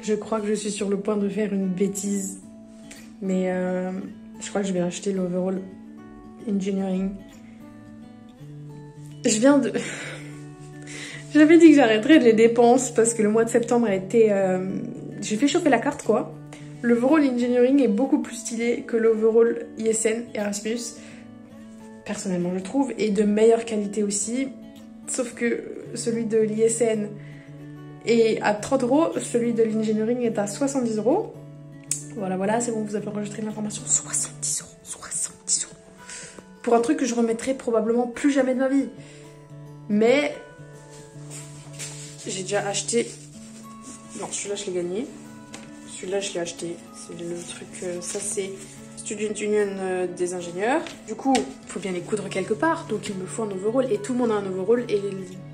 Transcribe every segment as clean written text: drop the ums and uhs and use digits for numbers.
Je crois que je suis sur le point de faire une bêtise. Mais je crois que je vais acheter l'overall engineering. Je viens de... J'avais dit que j'arrêterais les dépenses parce que le mois de septembre a été... J'ai fait chauffer la carte quoi. L'overall engineering est beaucoup plus stylé que l'overall ISN Erasmus. Personnellement je trouve. Et de meilleure qualité aussi. Sauf que celui de l'ISN est à 30 €. Celui de l'engineering est à 70 €. Voilà, c'est bon, vous avez enregistré l'information. 70 €. 70 €. Pour un truc que je remettrai probablement plus jamais de ma vie. Mais... j'ai déjà acheté... Non, celui-là, je l'ai gagné. Celui-là, je l'ai acheté. C'est le truc... ça, c'est Student Union des ingénieurs. Du coup, il faut bien les coudre quelque part. Donc, il me faut un overall. Et tout le monde a un overall. Et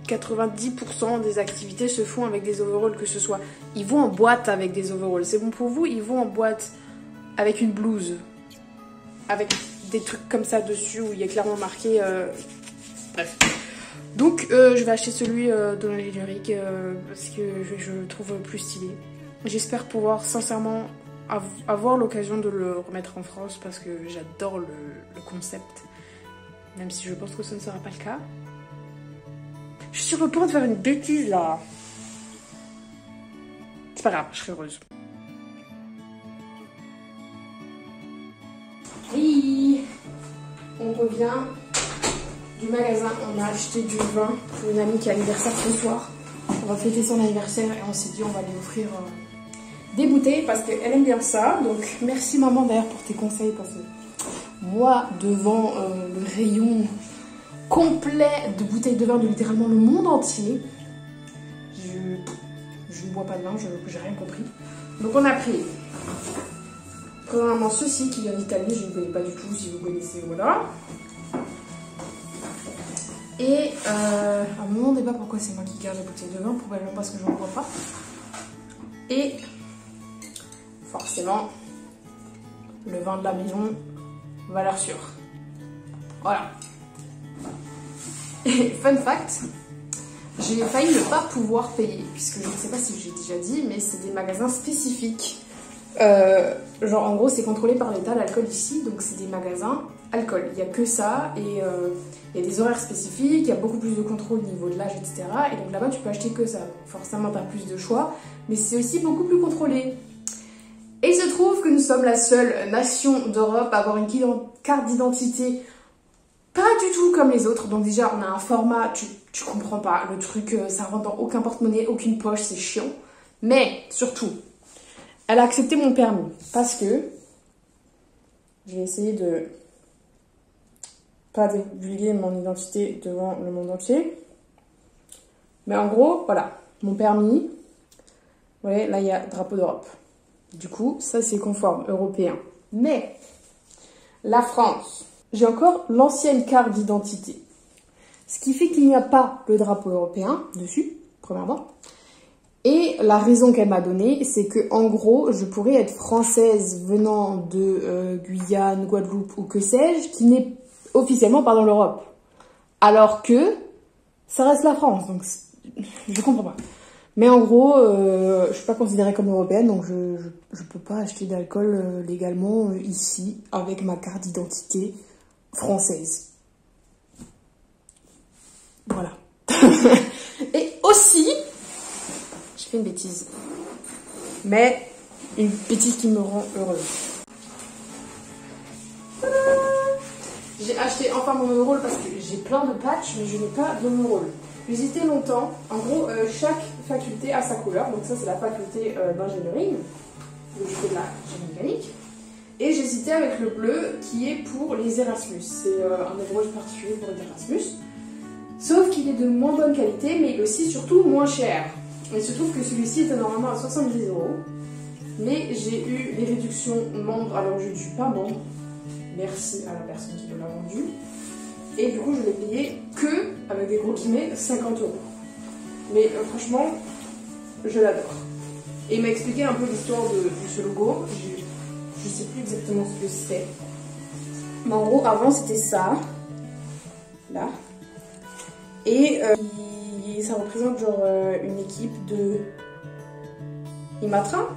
90% des activités se font avec des overalls, que ce soit... Ils vont en boîte avec des overalls. C'est bon pour vous? Ils vont en boîte avec une blouse. Avec des trucs comme ça dessus où il y a clairement marqué... Bref. Donc je vais acheter celui de l'ingénierie parce que je le trouve plus stylé. J'espère pouvoir sincèrement avoir l'occasion de le remettre en France parce que j'adore le concept. Même si je pense que ce ne sera pas le cas. Je suis sur le point de faire une bêtise là. C'est pas grave, je serai heureuse. Oui, on revient du magasin, on a acheté du vin pour une amie qui a anniversaire ce soir. On va fêter son anniversaire et on s'est dit on va lui offrir des bouteilles parce qu'elle aime bien ça. Donc merci maman d'ailleurs pour tes conseils parce que moi devant le rayon complet de bouteilles de vin de littéralement le monde entier, je ne bois pas de vin, j'ai rien compris. Donc on a pris premièrement ceci qui vient d'Italie, je ne connais pas du tout, si vous connaissez, voilà. Et me demandez pas pourquoi c'est moi qui garde les bouteilles de vin, probablement parce que j'en bois pas. Et forcément, le vin de la maison, valeur sûre. Voilà. Et fun fact, j'ai failli ne pas pouvoir payer, puisque je ne sais pas si j'ai déjà dit, mais c'est des magasins spécifiques. Genre en gros c'est contrôlé par l'État l'alcool ici, donc c'est des magasins alcool, il n'y a que ça et il y a des horaires spécifiques, il y a beaucoup plus de contrôle au niveau de l'âge, etc. Et donc là-bas tu peux acheter que ça, forcément tu as plus de choix, mais c'est aussi beaucoup plus contrôlé. Et il se trouve que nous sommes la seule nation d'Europe à avoir une carte d'identité pas du tout comme les autres, donc déjà on a un format, tu comprends pas, le truc ça rentre dans aucun porte-monnaie, aucune poche, c'est chiant, mais surtout elle a accepté mon permis parce que je vais essayer de pas divulguer mon identité devant le monde entier. Mais en gros, voilà, mon permis, vous voyez, là il y a drapeau d'Europe. Du coup, ça c'est conforme, européen. Mais la France, j'ai encore l'ancienne carte d'identité. Ce qui fait qu'il n'y a pas le drapeau européen dessus, premièrement. Et la raison qu'elle m'a donnée, c'est que en gros, je pourrais être française venant de Guyane, Guadeloupe ou que sais-je, qui n'est officiellement pas dans l'Europe. Alors que ça reste la France, donc je comprends pas. Mais en gros, je suis pas considérée comme européenne, donc je peux pas acheter d'alcool légalement ici avec ma carte d'identité française. Voilà. Et aussi... J'ai fait une bêtise. Mais une bêtise qui me rend heureuse. J'ai acheté enfin mon overall parce que j'ai plein de patchs, mais je n'ai pas d'overall. J'hésitais longtemps. En gros, chaque faculté a sa couleur. Donc ça, c'est la faculté d'ingénierie. Donc je fais de la génie mécanique. Et j'hésitais avec le bleu qui est pour les Erasmus. C'est un overall particulier pour les Erasmus. Sauf qu'il est de moins bonne qualité, mais aussi surtout moins cher. Il se trouve que celui-ci était normalement à 70 €, mais j'ai eu les réductions membres alors que je ne suis pas membre. Merci à la personne qui me l'a vendu. Et du coup, je l'ai payé que, avec des gros guillemets, 50 €. Mais franchement, je l'adore. Et il m'a expliqué un peu l'histoire de ce logo. Je ne sais plus exactement ce que c'est. Mais en gros, avant, c'était ça. Là. Et ça représente genre une équipe de Imatra.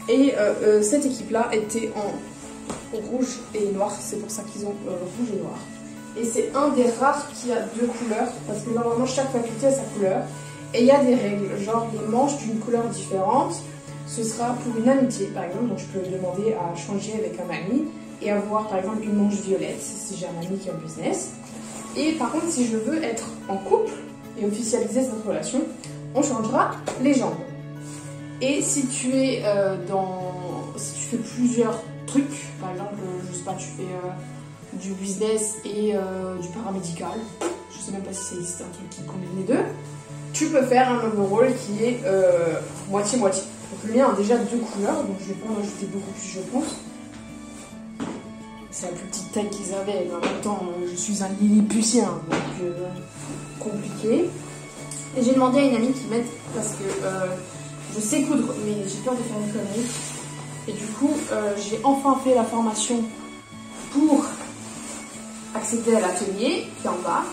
Et cette équipe-là était en rouge et noir, c'est pour ça qu'ils ont rouge et noir. Et c'est un des rares qui a deux couleurs, parce que normalement chaque faculté a sa couleur. Et il y a des règles, genre les manches d'une couleur différente, ce sera pour une amitié par exemple, donc je peux demander à changer avec un ami et avoir par exemple une manche violette si j'ai un ami qui est en business. Et par contre si je veux être en couple et officialiser cette relation, on changera les jambes. Et si tu es si tu fais plusieurs trucs, par exemple, je sais pas, tu fais du business et du paramédical, je sais même pas si ça existe un truc qui combine les deux, tu peux faire un overall qui est moitié-moitié. Donc le mien a déjà deux couleurs, donc je vais pas en ajouter beaucoup plus, je pense. C'est la plus petite taille qu'ils avaient, mais en même temps, je suis un lilliputien, donc compliqué. Et j'ai demandé à une amie qui m'aide parce que je sais coudre, mais j'ai peur de faire une connerie. Et du coup, j'ai enfin fait la formation pour accéder à l'atelier qui est en bas.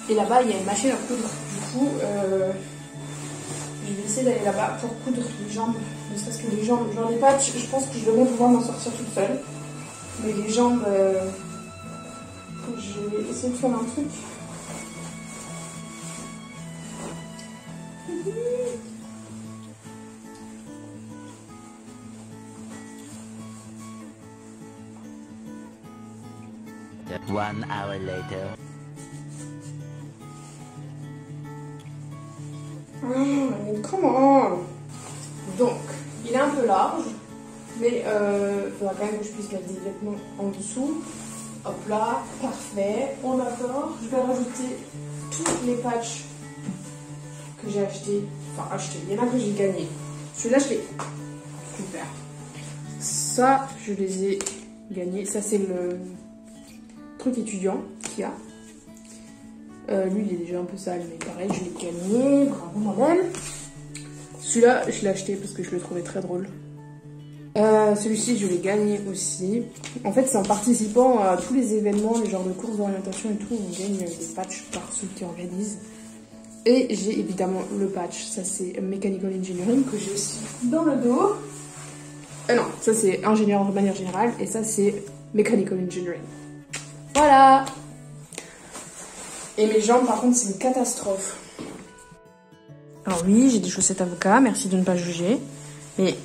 Et là-bas, il y a une machine à coudre. Du coup, je vais essayer d'aller là-bas pour coudre les jambes. Ne serait-ce que les jambes. Genre les patchs, je pense que je devrais pouvoir m'en sortir toute seule. Mais les jambes, je vais essayer de faire un truc. One hour later. Mais comment? Donc, il est un peu large, mais il faudra quand même que je puisse mettre des vêtements en dessous. Hop là, parfait, on est d'accord. Je vais rajouter tous les patchs que j'ai achetés. Enfin, achetés, il y en a que j'ai gagné. Celui-là, je l'ai. Super. Ça, je les ai gagnés. Ça, c'est le truc étudiant qu'il y a. Lui, il est déjà un peu sale, mais pareil, je l'ai gagné. Bravo, moi-même. Celui-là, je l'ai acheté parce que je le trouvais très drôle. Celui-ci, je l'ai gagné aussi. En fait, c'est en participant à tous les événements, les genres de courses d'orientation et tout, on gagne des patchs par ceux qui organisent. Et j'ai évidemment le patch, ça c'est Mechanical Engineering que j'ai aussi dans le dos. Non, ça c'est ingénieur de manière générale et ça c'est Mechanical Engineering. Voilà. Et mes jambes par contre c'est une catastrophe. Alors oui, j'ai des chaussettes avocat, merci de ne pas juger. Mais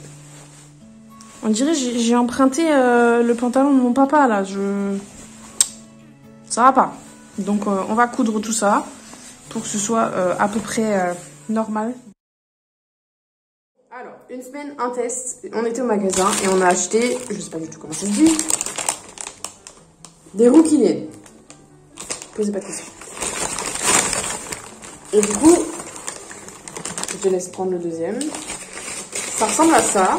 on dirait j'ai emprunté le pantalon de mon papa là, ça va pas. Donc on va coudre tout ça pour que ce soit à peu près normal. Alors, une semaine, un test, on était au magasin et on a acheté, je sais pas du tout comment ça se dit, des rouquiniers. Posez pas de questions. Et du coup, je te laisse prendre le deuxième. Ça ressemble à ça.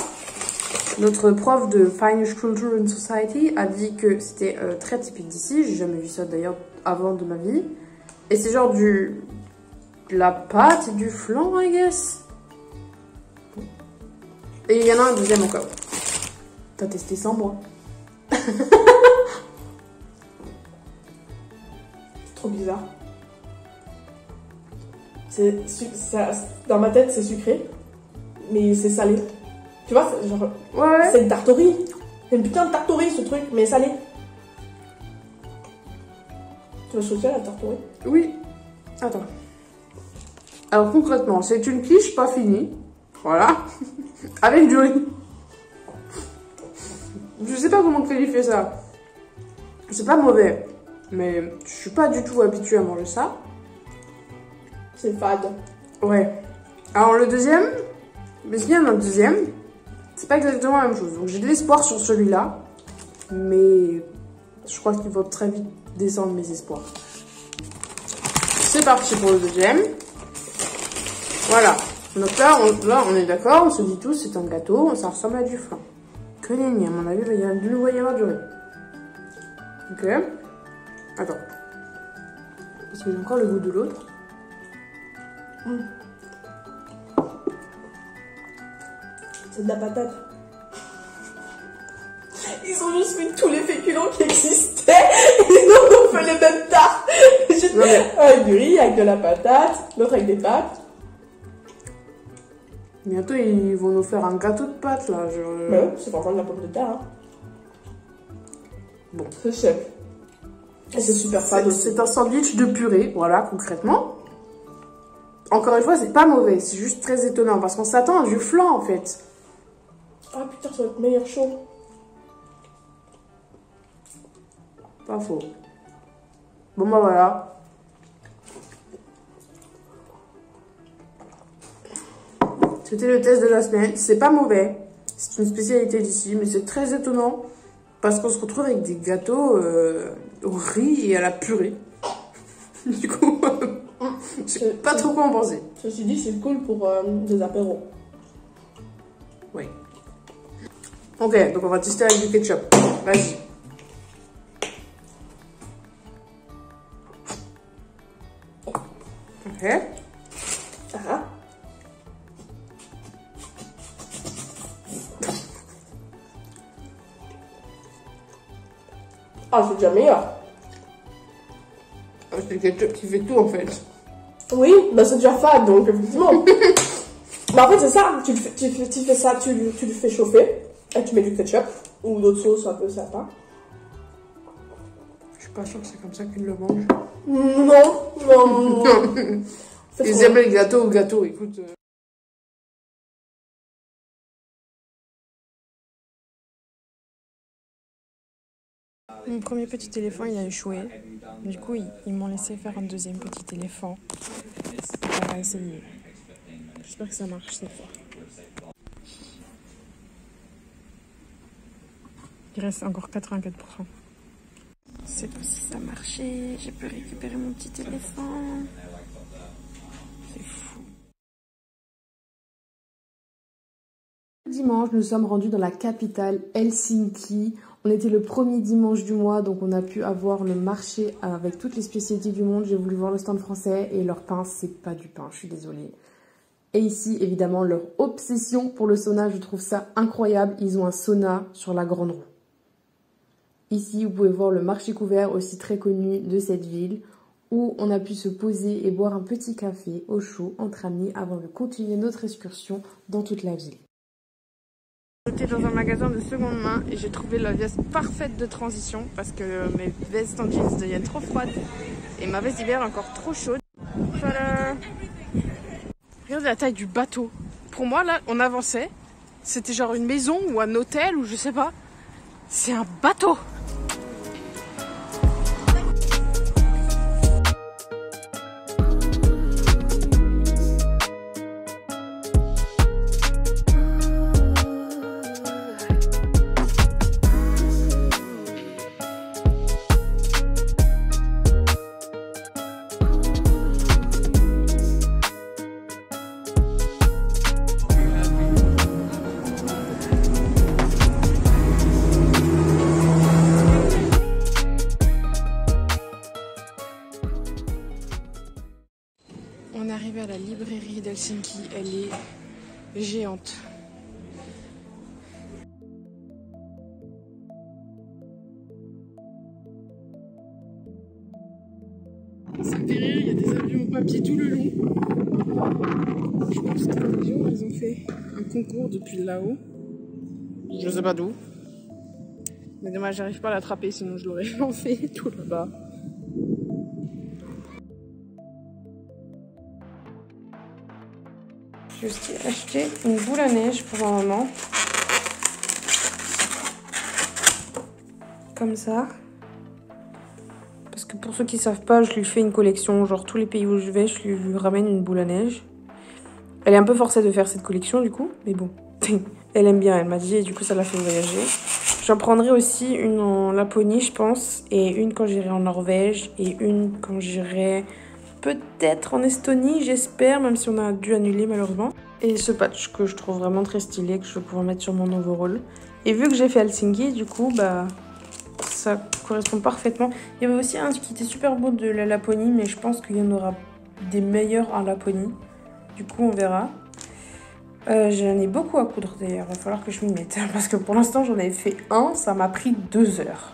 Notre prof de Finnish Culture and Society a dit que c'était très typique d'ici. J'ai jamais vu ça d'ailleurs avant de ma vie. Et c'est genre de la pâte et du flan, I guess. Et il y en a un deuxième encore. T'as testé sans moi. C'est trop bizarre. Dans ma tête, c'est sucré. Mais c'est salé. Tu vois, genre... Ouais. C'est une tartorie. C'est une putain de tartorie, ce truc, mais salé. Tu vas choisir la tartorie? Oui. Attends. Alors concrètement, c'est une quiche pas finie. Voilà. Avec du riz. Je sais pas comment qualifier ça. C'est pas mauvais. Mais je suis pas du tout habituée à manger ça. C'est fade. Ouais. Alors le deuxième, parce qu'il y en a un deuxième, c'est pas exactement la même chose. Donc j'ai de l'espoir sur celui-là. Mais je crois qu'il va très vite descendre mes espoirs. C'est parti pour le deuxième. Voilà. Donc là, on est d'accord, on se dit tous, c'est un gâteau, ça ressemble à du flan. Que nenni, à mon avis, il va y avoir du riz. Ok. Attends. Parce que j'ai encore le goût de l'autre. C'est de la patate. Ils ont juste mis tous les féculents qui existaient et ils ont fait les mêmes tartes. Avec du riz, avec de la patate, l'autre avec des pâtes. Bientôt, ils vont nous faire un gâteau de pâtes, là. Mais oui, c'est vraiment de la pomme de terre. Hein. Bon. C'est chef. Et c'est super fade aussi. C'est un sandwich de purée, voilà, concrètement. Encore une fois, c'est pas mauvais, c'est juste très étonnant, parce qu'on s'attend à du flan, en fait. Ah putain, ça va être meilleur chaud. Pas faux. Bon, bah voilà. C'était le test de la semaine. C'est pas mauvais. C'est une spécialité d'ici, mais c'est très étonnant. Parce qu'on se retrouve avec des gâteaux au riz et à la purée. Du coup, je sais pas trop quoi en penser. Ceci dit, c'est cool pour des apéros. Oui. Ok, donc on va tester avec du ketchup. Vas-y. Ok. Ah. Ah, c'est déjà meilleur. C'est le ketchup qui fait tout en fait. Oui, bah c'est déjà fade donc effectivement. Bah en fait c'est ça, tu fais ça, tu le fais chauffer et tu mets du ketchup ou d'autres sauces un peu sympa. Je suis pas sûre que c'est comme ça qu'ils le mangent. Non. Ils aiment les gâteaux au gâteau, écoute. Mon premier petit éléphant, il a échoué. Du coup, ils m'ont laissé faire un deuxième petit éléphant. On va essayer. J'espère que ça marche cette fois. Il reste encore 84%. Cette fois-ci, ça a marché. J'ai pu récupérer mon petit éléphant. C'est fou. Dimanche, nous sommes rendus dans la capitale, Helsinki. On était le premier dimanche du mois, donc on a pu avoir le marché avec toutes les spécialités du monde. J'ai voulu voir le stand français et leur pain, c'est pas du pain, je suis désolée. Et ici, évidemment, leur obsession pour le sauna, je trouve ça incroyable. Ils ont un sauna sur la Grande Roue. Ici, vous pouvez voir le marché couvert, aussi très connu de cette ville, où on a pu se poser et boire un petit café au chaud entre amis avant de continuer notre excursion dans toute la ville. J'étais dans un magasin de seconde main et j'ai trouvé la veste parfaite de transition parce que mes vestes en jeans deviennent trop froides et ma veste d'hiver encore trop chaude. Voilà. Regardez la taille du bateau. Pour moi, là, on avançait. C'était genre une maison ou un hôtel ou je sais pas. C'est un bateau. On est arrivé à la librairie d'Helsinki, elle est géante. Ça me fait rire, il y a des avions en papier tout le long. Je pense que les gens, ils ont fait un concours depuis là-haut. Je sais pas d'où. Mais dommage, j'arrive pas à l'attraper, sinon je l'aurais lancé tout là-bas. J'ai aussi acheté une boule à neige pour ma maman. Comme ça. Parce que pour ceux qui savent pas, je lui fais une collection. Genre tous les pays où je vais, je lui ramène une boule à neige. Elle est un peu forcée de faire cette collection du coup. Mais bon, elle aime bien, elle m'a dit. Et du coup, ça l'a fait voyager. J'en prendrai aussi une en Laponie, je pense. Et une quand j'irai en Norvège. Et une quand j'irai... peut-être en Estonie, j'espère, même si on a dû annuler malheureusement. Et ce patch que je trouve vraiment très stylé, que je vais pouvoir mettre sur mon overall. Et vu que j'ai fait Helsinki, du coup, bah, ça correspond parfaitement. Il y avait aussi un qui était super beau de la Laponie, mais je pense qu'il y en aura des meilleurs en Laponie. Du coup, on verra. J'en ai beaucoup à coudre d'ailleurs, il va falloir que je m'y mette. Parce que pour l'instant, j'en avais fait un, ça m'a pris 2 heures.